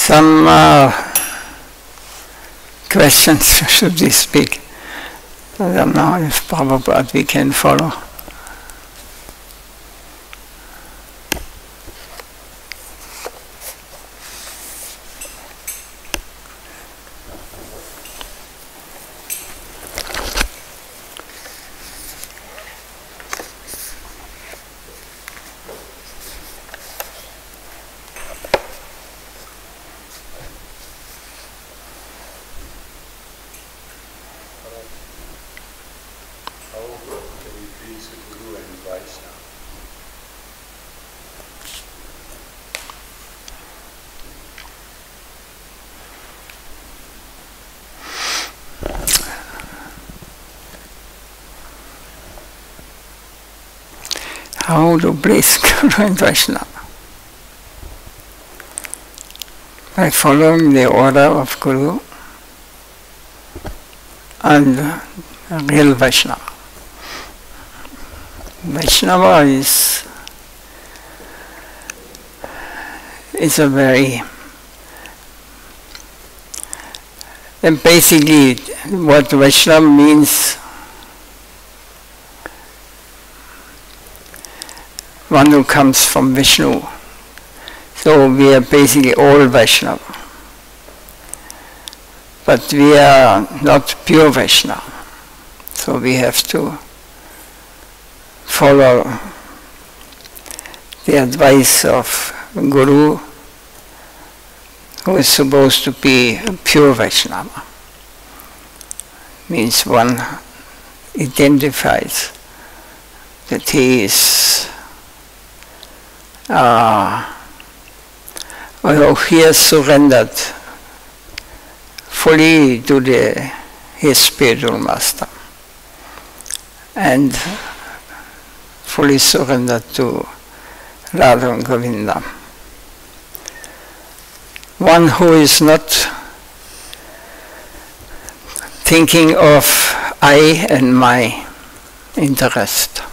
Some questions should we speak? I don't know if Prabhupada we can follow. How to please Guru and Vaishnava? By following the order of Guru and real Vaishnava. Vaishnava is a very, and basically what Vaishnava means, one who comes from Vishnu. So we are basically all Vaishnava. But we are not pure Vaishnava. So we have to follow the advice of Guru, who is supposed to be a pure Vaishnava. Means one identifies that he is although he has surrendered fully to his spiritual master and fully surrendered to Radha and Govinda. One who is not thinking of I and my interest,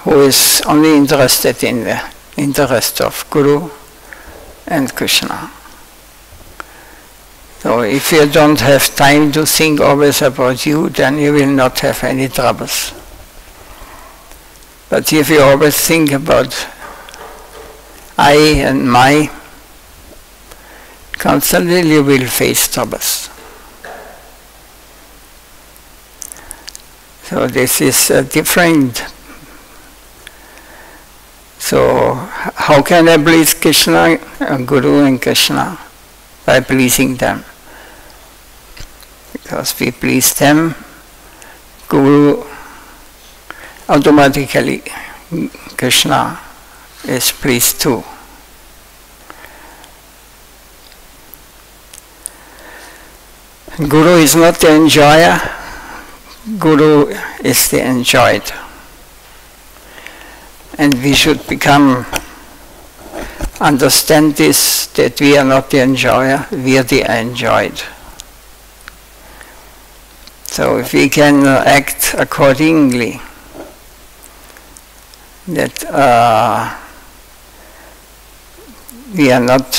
who is only interested in the interest of Guru and Krishna. So if you don't have time to think always about you, then you will not have any troubles. But if you always think about I and my, constantly you will face troubles. So this is a different. So how can I please Krishna, Guru and Krishna? By pleasing them. Because we please them, Guru, automatically Krishna is pleased too. Guru is not the enjoyer, Guru is the enjoyed. And we should understand this, that we are not the enjoyer, we are the enjoyed. So if we can act accordingly, that we are not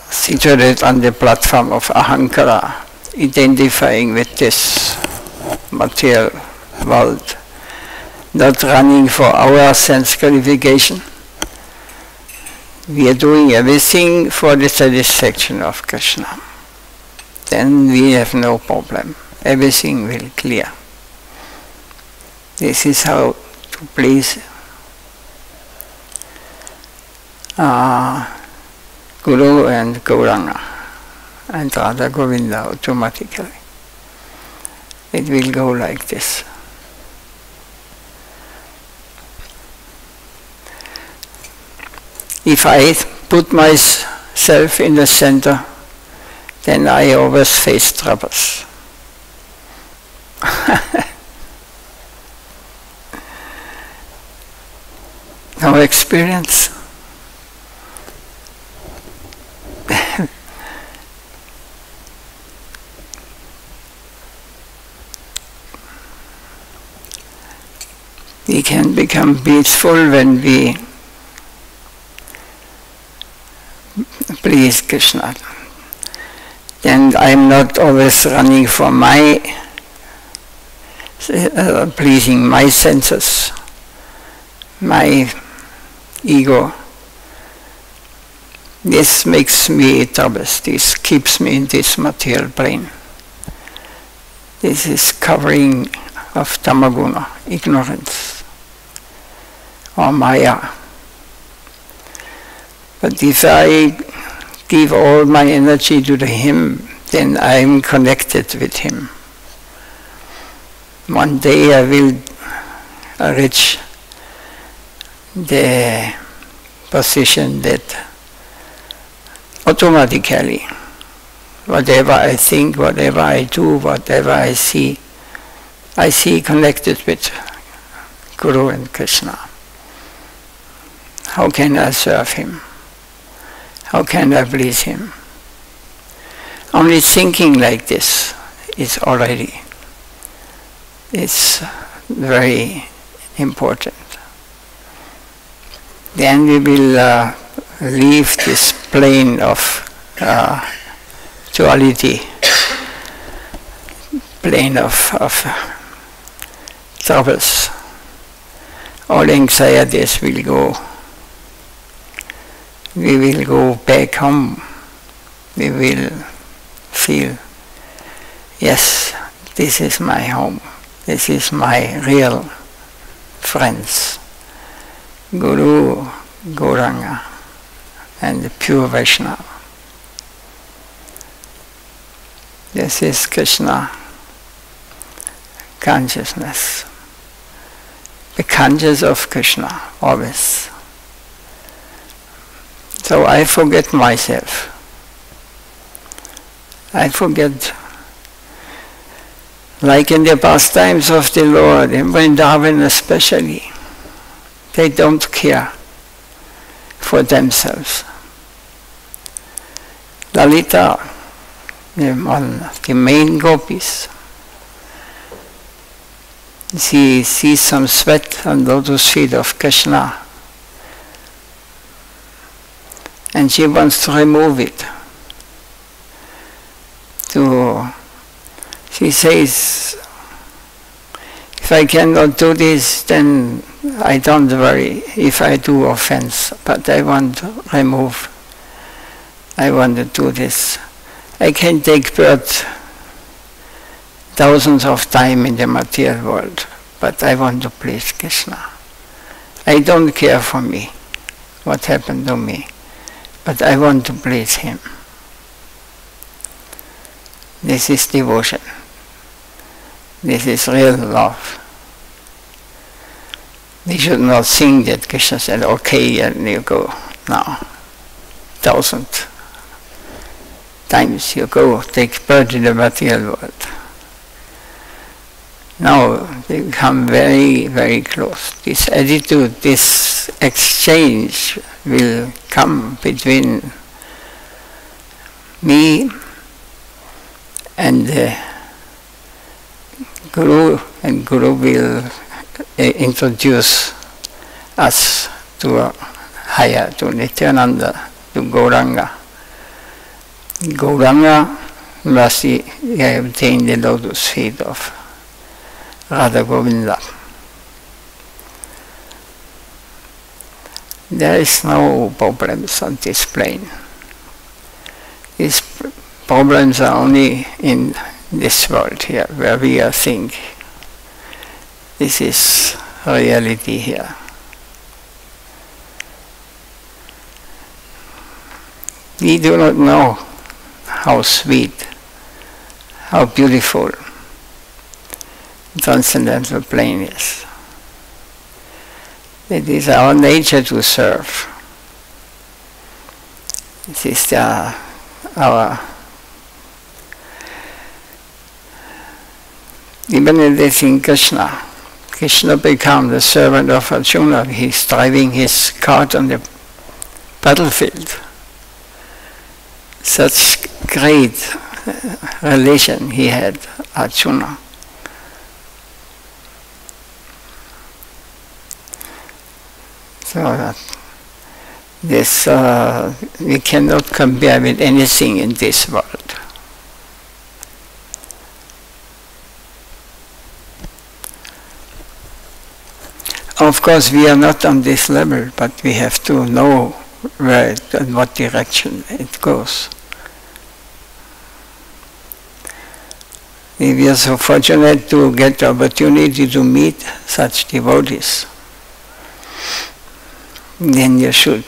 situated on the platform of ahankara, identifying with this material world, not running for our sense gratification. We are doing everything for the satisfaction of Krishna. Then we have no problem. Everything will clear. This is how to please Guru and Gauranga and Radha Govinda automatically. It will go like this. If I put myself in the center, then I always face troubles. No experience? We can become peaceful when we please Krishna. Then I'm not always running for my pleasing my senses, my ego. This makes me troubles. This keeps me in this material plane. This is covering of tamaguna, ignorance, or maya. But if I give all my energy to him, then I am connected with him. One day I will reach the position that automatically, whatever I think, whatever I do, whatever I see connected with Guru and Krishna. How can I serve him? How can I please him? Only thinking like this is already, it's very important. Then we will leave this plane of duality, plane of troubles. All anxieties will go. We will go back home. We will feel, yes, this is my home. This is my real friends. Guru, Gauranga, and the pure Vaishnava. This is Krishna consciousness. Be conscious of Krishna always. So I forget myself. I forget, like in the pastimes of the Lord, in Vrindavan especially, they don't care for themselves. Lalita, one of the main gopis, she sees some sweat on lotus feet of Krishna, and she wants to remove it. She says, if I cannot do this, then I don't worry if I do offense, but I want to remove, I want to do this. I can take birth thousands of times in the material world, but I want to please Krishna. I don't care for me, what happened to me, but I want to please him. This is devotion. This is real love. We should not think that Krishna said, okay, and you go now. 1,000 times you go, take birth in the material world. Now they become very, very close. This attitude, this exchange will come between me and the Guru, and Guru will introduce us to a higher, to Nityananda, to Gauranga. Gauranga must obtain the lotus feet of Radha Govinda. There is no problems on this plane. These problems are only in this world here, where we are thinking. This is reality here. We do not know how sweet, how beautiful transcendental plane is. It is our nature to serve. It is our, even if they think Krishna, Krishna became the servant of Arjuna. He's driving his cart on the battlefield. Such great relation he had, Arjuna. So that This we cannot compare with anything in this world. Of course, we are not on this level, but we have to know where and what direction it goes. If we are so fortunate to get the opportunity to meet such devotees, then you should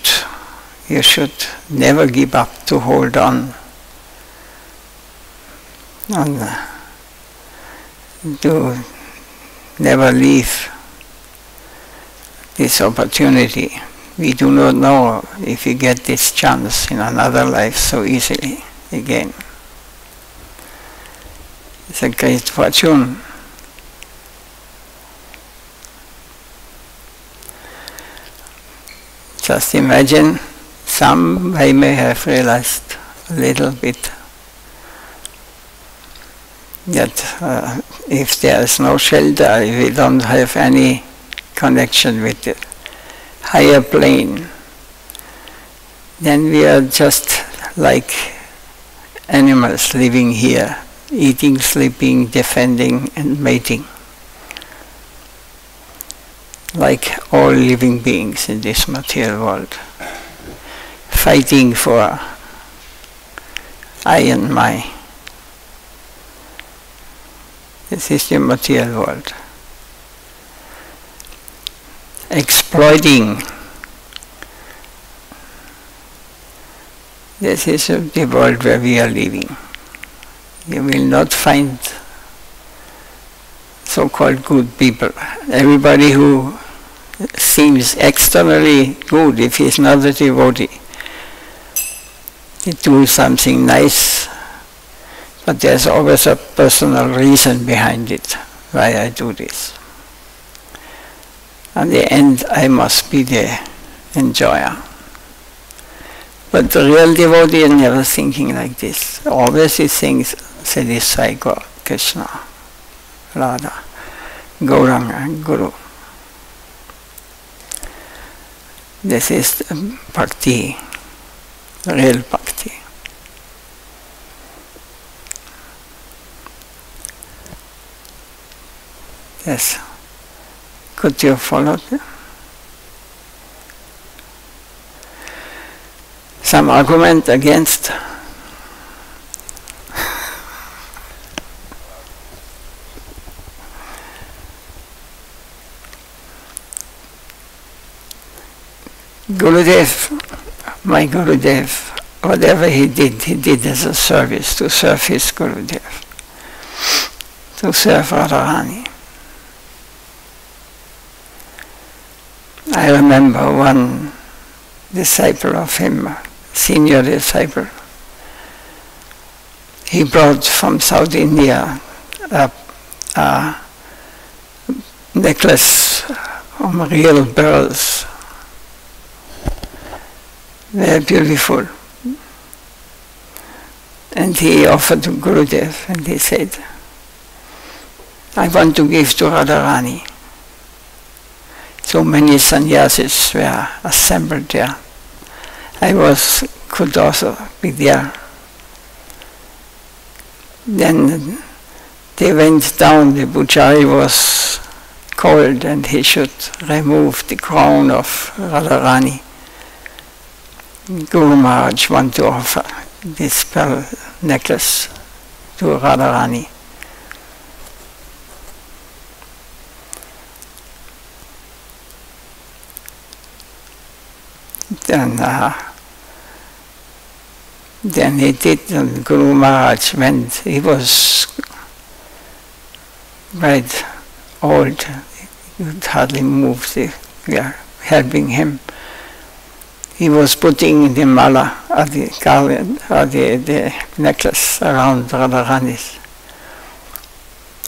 never give up to hold on to never leave this opportunity. We do not know if we get this chance in another life so easily again. It's a great fortune. Just imagine, some may have realized a little bit that if there is no shelter, if we don't have any connection with the higher plane, then we are just like animals living here, eating, sleeping, defending and mating, like all living beings in this material world, fighting for I and my. This is the material world. Exploiting. This is the world where we are living. You will not find so-called good people. Everybody who seems externally good, if he is not a devotee, he do something nice, but there's always a personal reason behind it, why I do this. At the end, I must be the enjoyer. But the real devotee is never thinking like this. Always he thinks, satisfy God, Krishna, Radha, Gauranga, and Guru. This is Bhakti, real Bhakti. Yes. Could you follow them? Some argument against? Gurudev, my Gurudev, whatever he did as a service to serve his Gurudev, to serve Radharani. I remember one disciple of him, senior disciple. He brought from South India a necklace of real pearls, very beautiful. And he offered to Gurudev, and he said, I want to give to Radharani. So many sannyasis were assembled there. I could also be there. Then they went down, the Pujari was cold and he should remove the crown of Radharani. Guru Maharaj wanted to offer this pearl necklace to Radharani. Then he did, and Guru Maharaj went. He was quite old, he could hardly move. We are helping him. He was putting the mala, the garland, the necklace around Radharani's.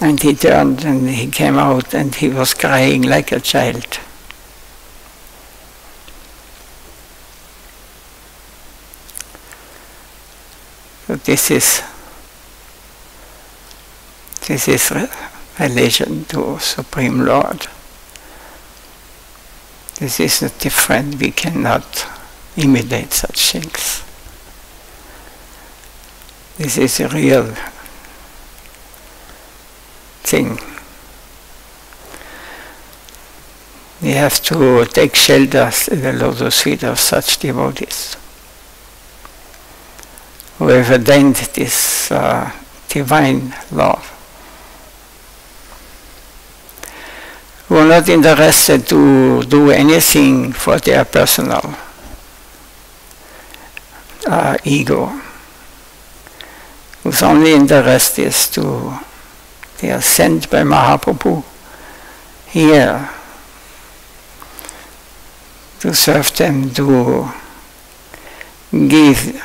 And he turned and he came out and he was crying like a child. So this is relation to Supreme Lord. This is different. We cannot imitate such things. This is a real thing. We have to take shelter in the lotus feet of such devotees who have attained this divine love, who are not interested to do anything for their personal ego, whose only interest is they are sent by Mahaprabhu here to serve them, to give.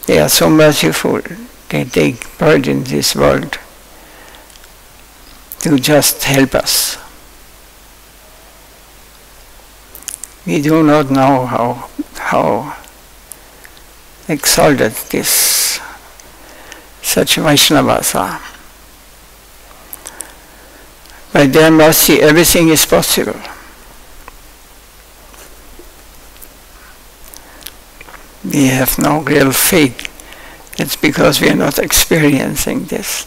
They are so merciful. They take part in this world to just help us. We do not know how exalted such Vaishnavas are. By their mercy, everything is possible. We have no real faith. It's because we are not experiencing this.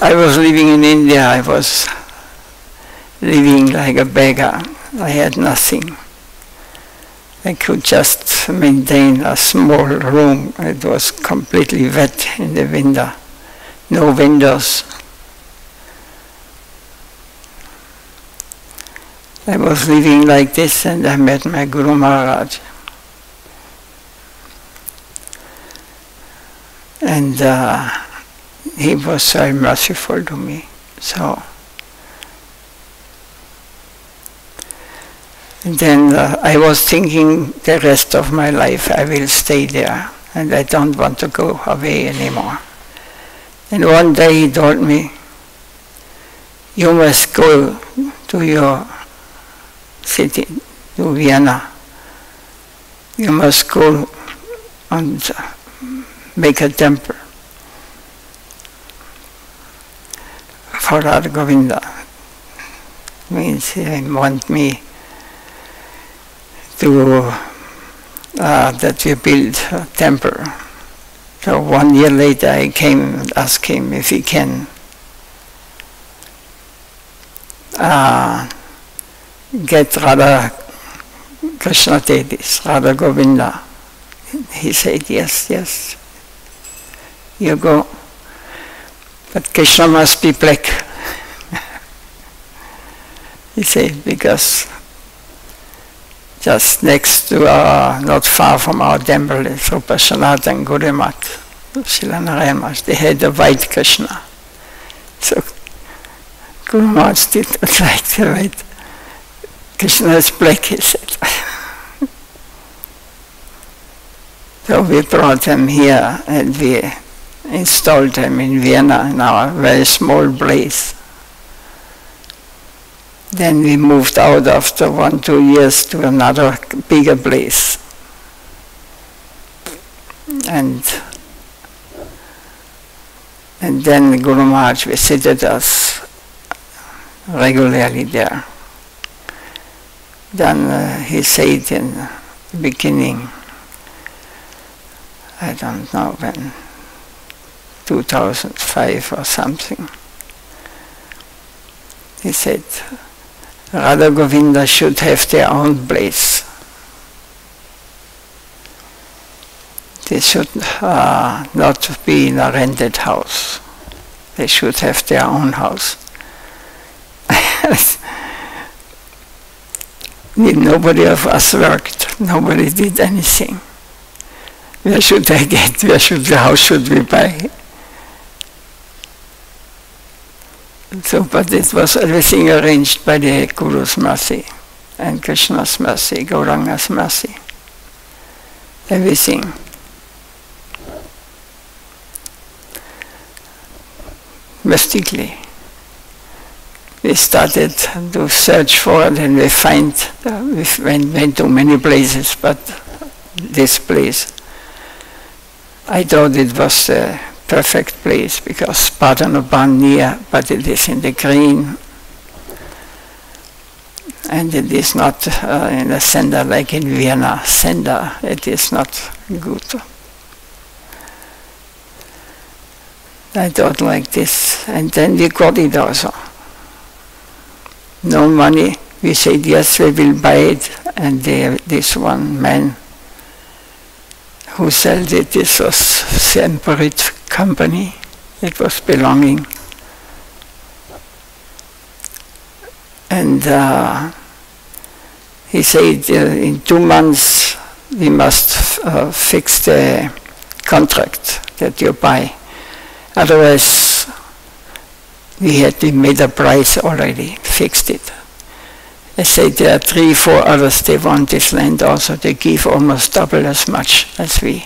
I was living in India. I was living like a beggar. I had nothing. I could just maintain a small room. It was completely wet in the winter. No windows. I was living like this, and I met my Guru Maharaj. And he was very merciful to me. So, and then I was thinking the rest of my life I will stay there, and I don't want to go away anymore. And one day he told me, you must go to your city, to Vienna. You must go and make a temple for Radha Govinda. Means he want me to that we build a temple. So 1 year later I came and asked him if he can get Radha Krishna deities, Radha Govinda. He said, yes, yes, you go. But Krishna must be black. He said, because just next to not far from our temple is Rupa Sanatan Gurimat, Srila Narayan Maharaj. They had a white Krishna. So Guru Maharaj did not like the white. Krishna is black, he said. So we brought him here and we installed him in Vienna in our very small place. Then we moved out after 1-2 years to another bigger place. And then Guru Maharaj visited us regularly there. Then he said in the beginning, I don't know when, 2005 or something, he said, Radha Govinda should have their own place. They should not be in a rented house. They should have their own house. Nobody of us worked. Nobody did anything. Where should I get? How should we buy? So, but it was everything arranged by the Guru's mercy and Krishna's mercy, Gauranga's mercy. Everything. Mystically. We started to search for it and we went to many places, but this place, I thought it was the perfect place because Padanaban near, but it is in the green. And it is not in a sender like in Vienna. Sender, it is not good. I thought like this, and then we got it also. No money. We said yes, we will buy it, and this one man who sold it, this was separate company. It was belonging. And he said, in 2 months we must fix the contract that you buy. Otherwise, we made a price already, fixed it. I said there are 3, 4 others, they want this land also. They give almost double as much as we.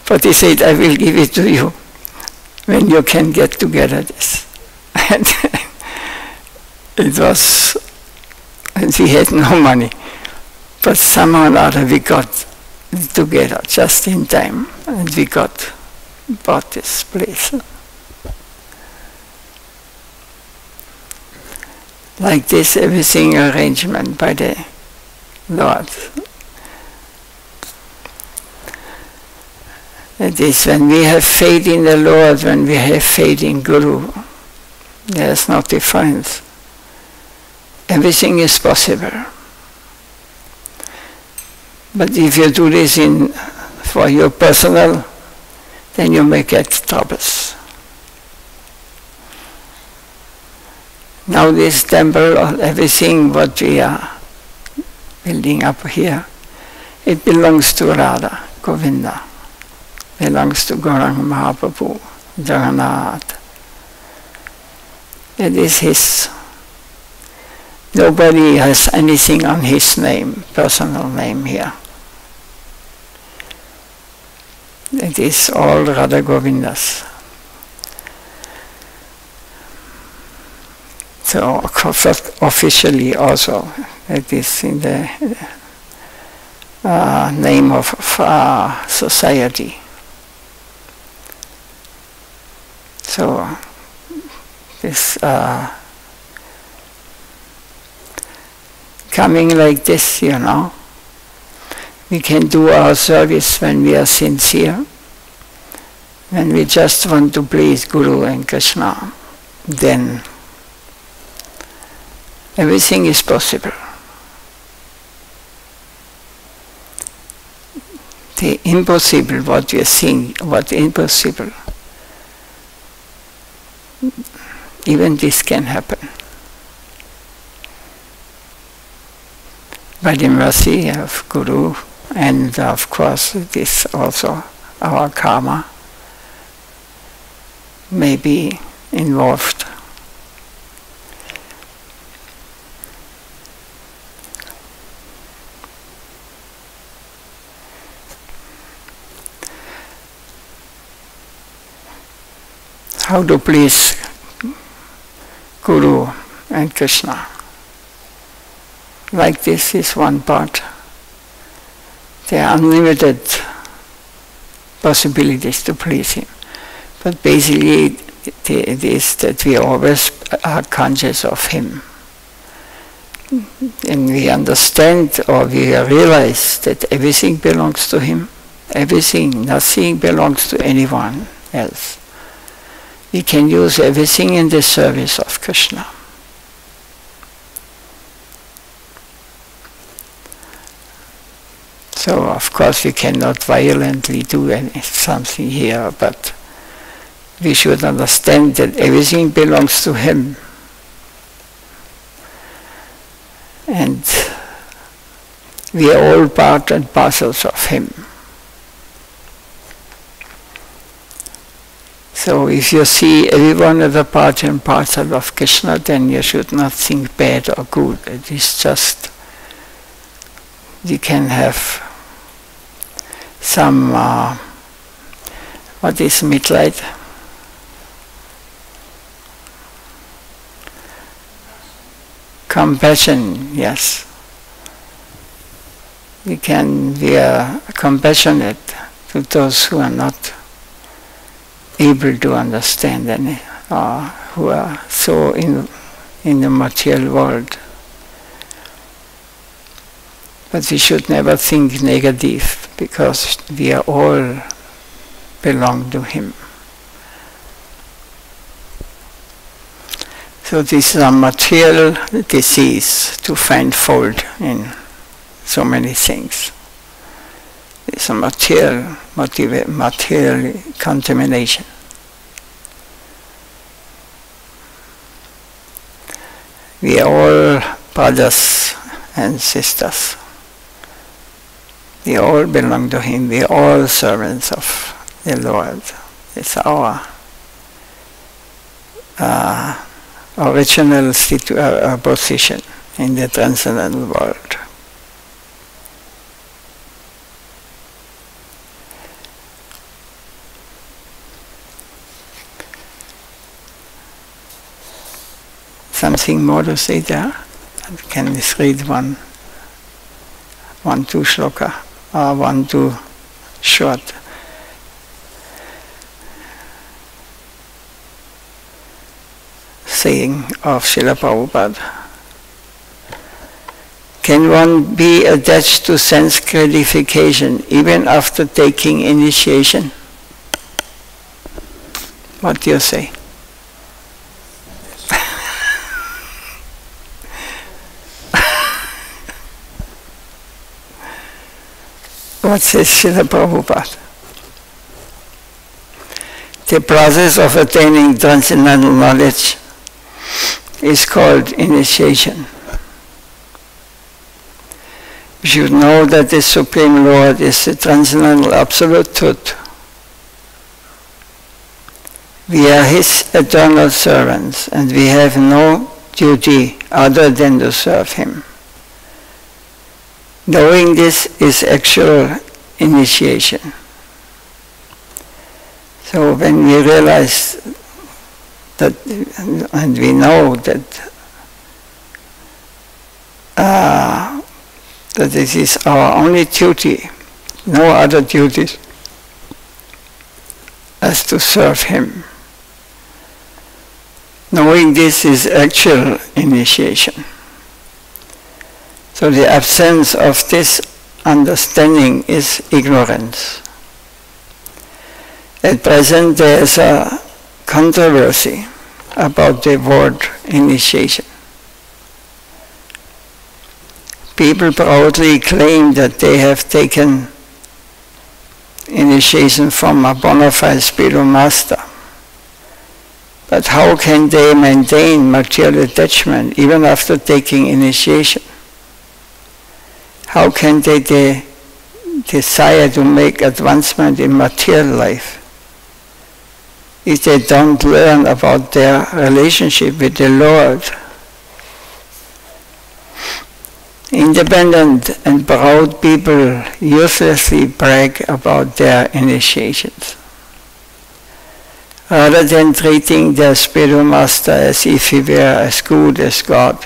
But he said, I will give it to you when you can get together this. And it was, and we had no money, but somehow or other we got together just in time, and we bought this place. Like this, everything arrangement by the Lord. It is when we have faith in the Lord, when we have faith in Guru, there is no difference. Everything is possible. But if you do this for your personal, then you may get troubles. Now this temple, everything what we are building up here, it belongs to Radha, Govinda. Belongs to Gauranga Mahaprabhu, Jagannath. It is his. Nobody has anything on his name, personal name here. It is all Radha Govindas. So officially also, it is in the name of society. So this coming like this, you know, we can do our service when we are sincere, when we just want to please Guru and Krishna, then everything is possible. The impossible, what we are seeing, what impossible, even this can happen. By the mercy of Guru, and of course this also our karma may be involved. How to please Guru and Krishna. Like this is one part. There are unlimited possibilities to please him. But basically it is that we always are conscious of him. And we understand or we realize that everything belongs to him. Everything, nothing belongs to anyone else. We can use everything in the service of Krishna. So of course we cannot violently do something here, but we should understand that everything belongs to him. And we are all part and parcels of him. So if you see everyone as a part and parcel of Krishna, then you should not think bad or good. It is just, you can have some, what is Mitleid? Compassion, yes. We are compassionate to those who are not able to understand and who are so in the material world. But we should never think negative, because we are all belong to Him. So this is a material disease, to find fault in so many things. It's a material contamination. We are all brothers and sisters. We all belong to Him. We are all servants of the Lord. It's our original position in the transcendental world. Something more to say there? Can we read one, two shloka, or one, two short? Saying of Srila Prabhupada. Can one be attached to sense gratification even after taking initiation? What do you say? What says Srila Prabhupada? The process of attaining transcendental knowledge is called initiation. We should know that the Supreme Lord is the transcendental absolute truth. We are His eternal servants, and we have no duty other than to serve Him. Knowing this is actual initiation. So when we realize that, and we know that that this is our only duty, no other duties, as to serve Him. Knowing this is actual initiation. So the absence of this understanding is ignorance. At present there is a controversy about the word initiation. People proudly claim that they have taken initiation from a bona fide spiritual master. But how can they maintain material attachment even after taking initiation? How can they desire to make advancement in material life if they don't learn about their relationship with the Lord? Independent and proud people uselessly brag about their initiations. Rather than treating their spiritual master as if he were as good as God,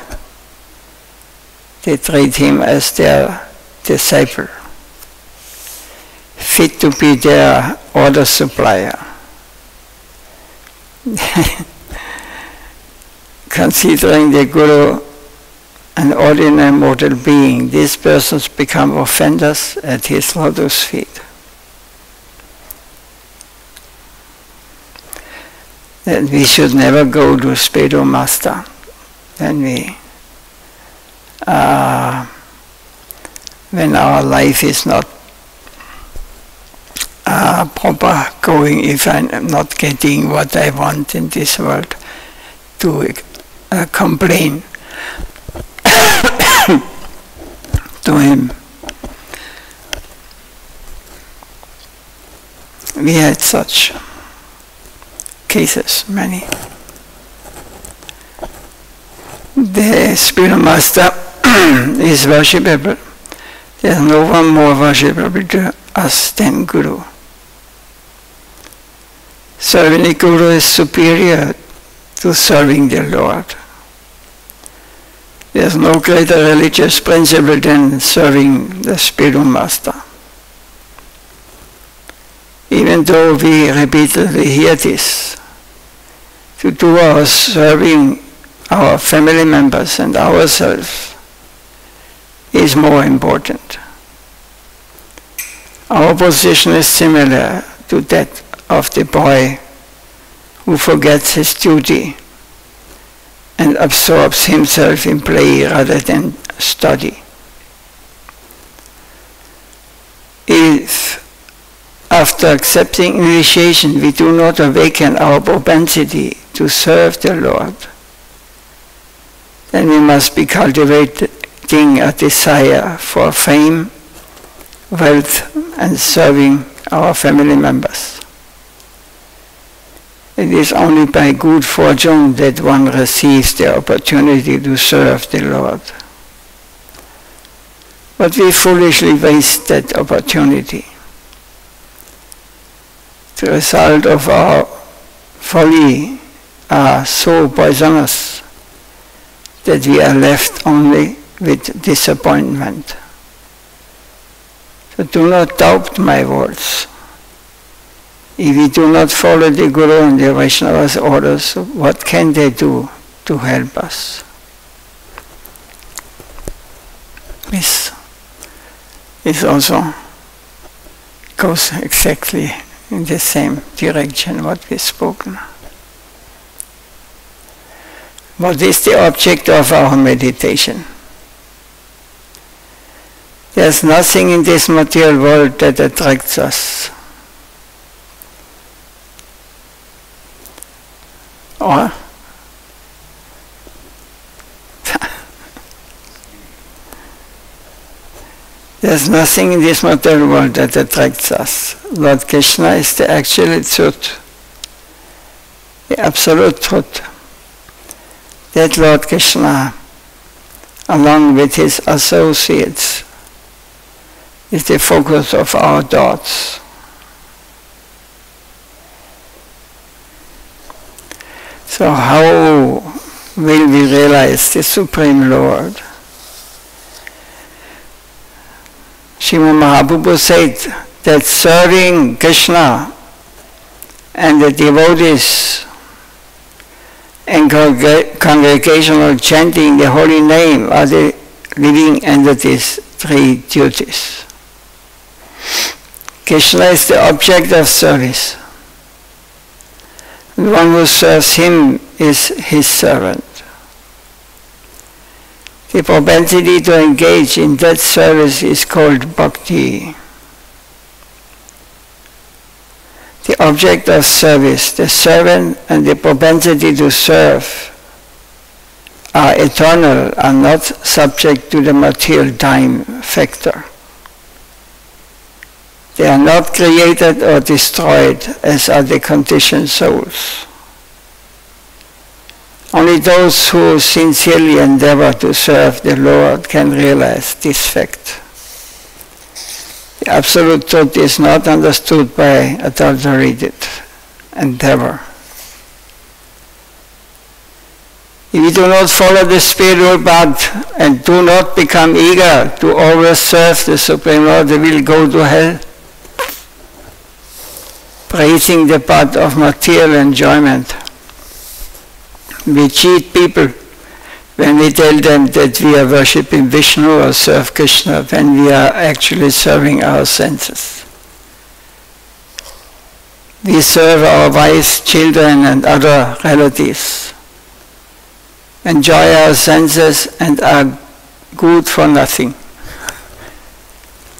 they treat him as their disciple, fit to be their order supplier. Considering the Guru an ordinary mortal being, these persons become offenders at his lotus feet. That we should never go to spiritual master when our life is not proper going, if I'm not getting what I want in this world, to complain to him. We had such cases, many. The spiritual master is worshipable. There is no one more worshipable to us than Guru. Serving the Guru is superior to serving the Lord. There is no greater religious principle than serving the spiritual master. Even though we repeatedly hear this, to do our serving our family members and ourselves is more important. Our position is similar to that of the boy who forgets his duty and absorbs himself in play rather than study. If after accepting initiation we do not awaken our propensity to serve the Lord, then we must be cultivating a desire for fame, wealth, and serving our family members. It is only by good fortune that one receives the opportunity to serve the Lord. But we foolishly waste that opportunity. The result of our folly are so poisonous that we are left only with disappointment. So do not doubt my words. If we do not follow the Guru and the Vaishnavas' orders, what can they do to help us? This also goes exactly in the same direction what we've spoken. What is the object of our meditation? There's nothing in this material world that attracts us. Or there's nothing in this material world that attracts us. Lord Krishna is the actual truth, the absolute truth. That Lord Krishna, along with his associates, is the focus of our thoughts. So how will we realize the Supreme Lord? Srimad Mahaprabhu said that serving Krishna and the devotees and congregational chanting the holy name are the living entities' three duties. Krishna is the object of service. The one who serves him is his servant. The propensity to engage in that service is called Bhakti. The object of service, the servant and the propensity to serve are eternal, are not subject to the material time factor. They are not created or destroyed as are the conditioned souls. Only those who sincerely endeavor to serve the Lord can realize this fact. The absolute truth is not understood by adulterated endeavor. If we do not follow the spiritual path and do not become eager to always serve the Supreme Lord, we will go to hell, praising the path of material enjoyment. We cheat people when we tell them that we are worshipping Vishnu or serve Krishna, when we are actually serving our senses. We serve our wives, children and other relatives, enjoy our senses and are good for nothing.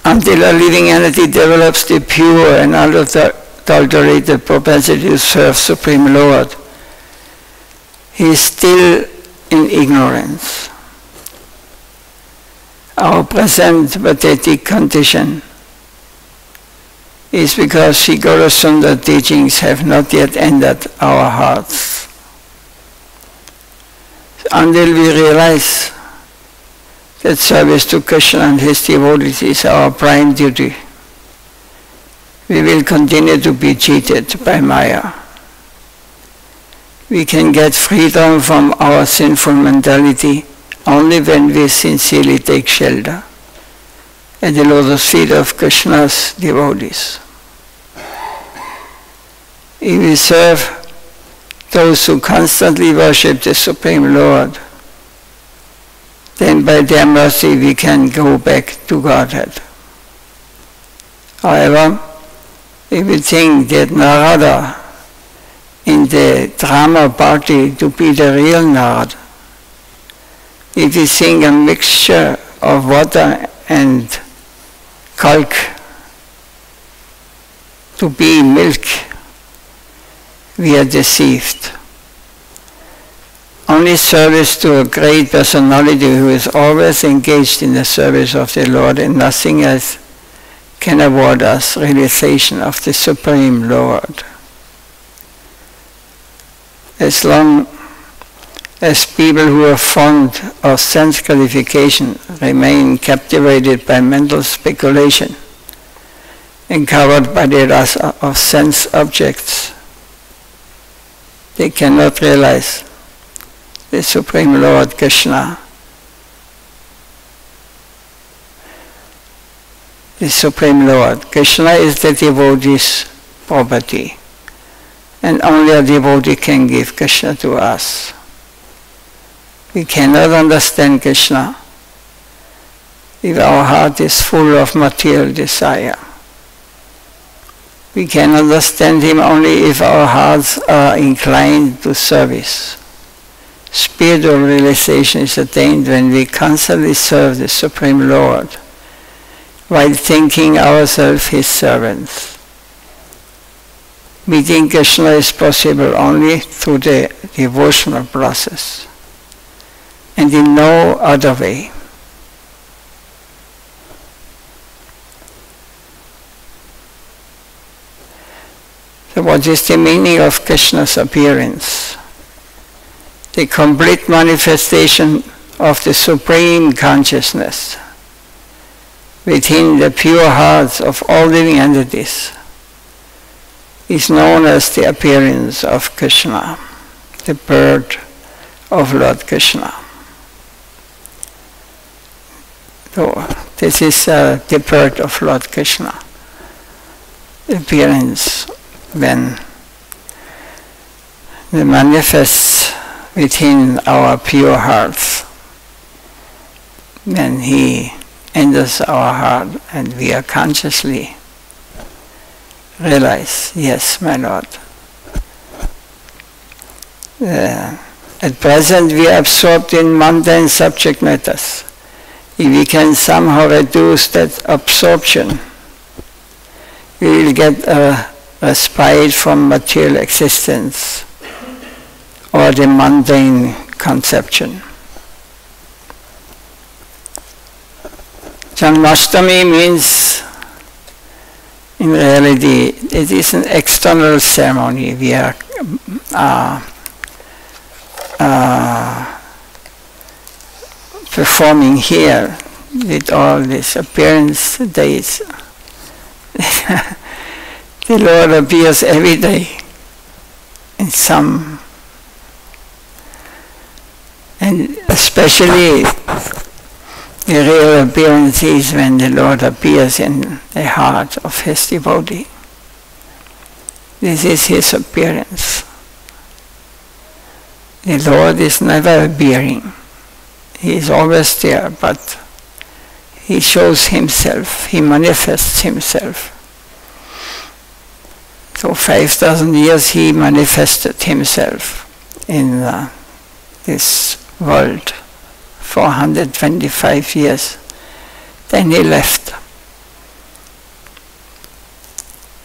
Until a living entity develops the pure and unadulterated propensity to serve Supreme Lord, he is still in ignorance. Our present pathetic condition is because Sri Gaura Sundar teachings have not yet entered our hearts. Until we realize that service to Krishna and his devotees is our prime duty, we will continue to be cheated by Maya. We can get freedom from our sinful mentality only when we sincerely take shelter at the lotus feet of Krishna's devotees. If we serve those who constantly worship the Supreme Lord, then by their mercy we can go back to Godhead. However, if we think that Narada in the drama party to be the real Narada, if we think a mixture of water and kalk to be milk, we are deceived. Only service to a great personality who is always engaged in the service of the Lord and nothing else can award us realization of the Supreme Lord. As long as people who are fond of sense gratification remain captivated by mental speculation and covered by the lust of sense objects, they cannot realize the Supreme Lord Krishna. The Supreme Lord Krishna is the devotee's property, and only a devotee can give Krishna to us. We cannot understand Krishna if our heart is full of material desire. We can understand Him only if our hearts are inclined to service. Spiritual realization is attained when we constantly serve the Supreme Lord while thinking ourselves His servants. Meeting Krishna is possible only through the devotional process and in no other way. So what is the meaning of Krishna's appearance? The complete manifestation of the Supreme Consciousness within the pure hearts of all living entities is known as the appearance of Krishna, the birth of Lord Krishna. So this is the birth of Lord Krishna, the appearance when it manifests within our pure hearts, when He enters our heart and we are consciously realize, yes, my Lord. At present we are absorbed in mundane subject matters. If we can somehow reduce that absorption, we will get a respite from material existence or the mundane conception. Janmashtami means, in reality, it is an external ceremony. We are performing here with all these appearance days. The Lord appears every day in some, and especially the real appearance is when the Lord appears in the heart of His devotee. This is His appearance. The Lord is never appearing. He is always there, but He shows Himself, He manifests Himself. So 5,000 years He manifested Himself in this world. 425 years. Then He left.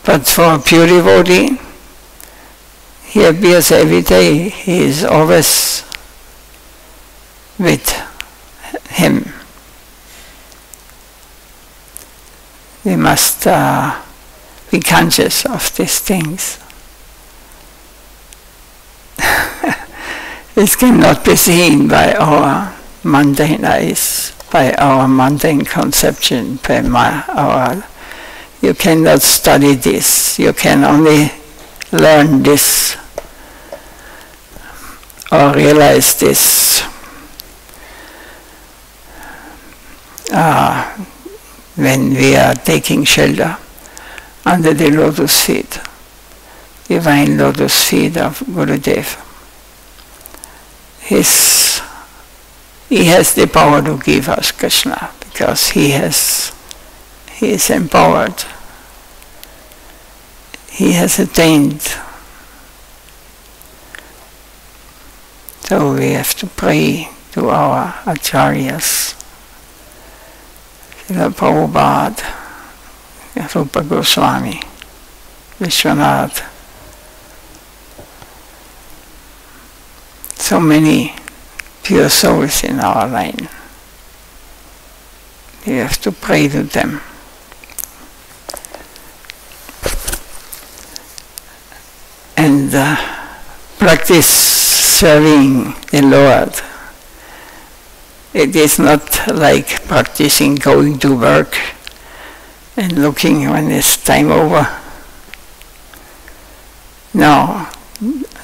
But for a pure devotee, He appears every day. He is always with Him. We must be conscious of these things. It cannot be seen by our mundane eyes, by our mundane conception, by you cannot study this. You can only learn this or realize this when we are taking shelter under the lotus feet. divine lotus feet of Gurudev. He has the power to give us Krishna because he is empowered. He has attained. So we have to pray to our acharyas, Srila Prabhupada, Rupa Goswami, Vishwanath. So many pure souls in our line. We have to pray to them. And practice serving the Lord. It is not like practicing going to work and looking when it's time over. No,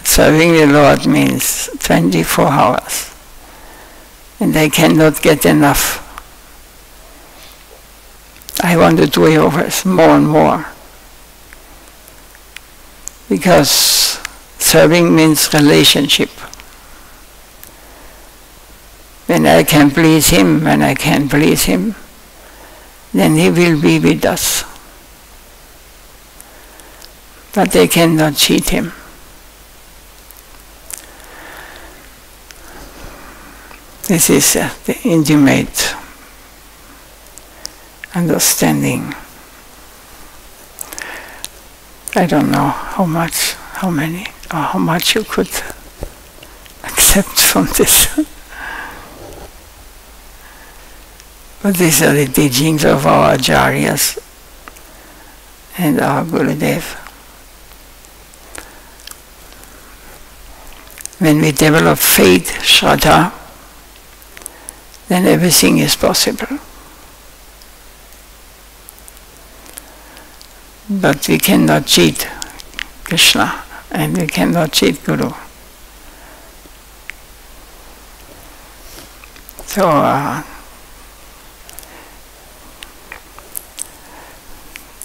serving the Lord means 24 hours. And I cannot get enough. I want to do it always more and more. Because serving means relationship. When I can please Him, when I can please Him, then He will be with us. But I cannot cheat Him. This is the intimate understanding. I don't know how many, or how much you could accept from this. But these are the teachings of our acharyas and our Gurudev. When we develop faith, Shraddha, then everything is possible. But we cannot cheat Krishna and we cannot cheat Guru. So,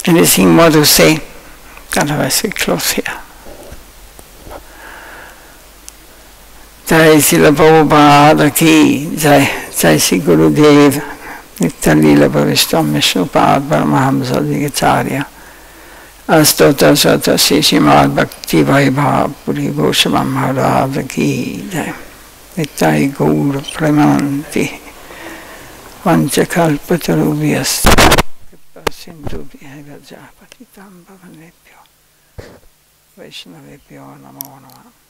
anything more to say? Otherwise we close here. Jai Srila Prabhupada ki Jai. Jai Sri Gurudev Nitya Lila Bhavishtam Vishnupad Paramahamsa Digacharya Astota Sata Srimad Bhakti Vaibhav Puri Goswami Maharaj ki Jai. Nitya Gaur Premanti Vanchakalpatarubhyas Kripa Sindhubhya Gajapatitam Bhavanebhyo Vaishnavebhyo Namo Namah.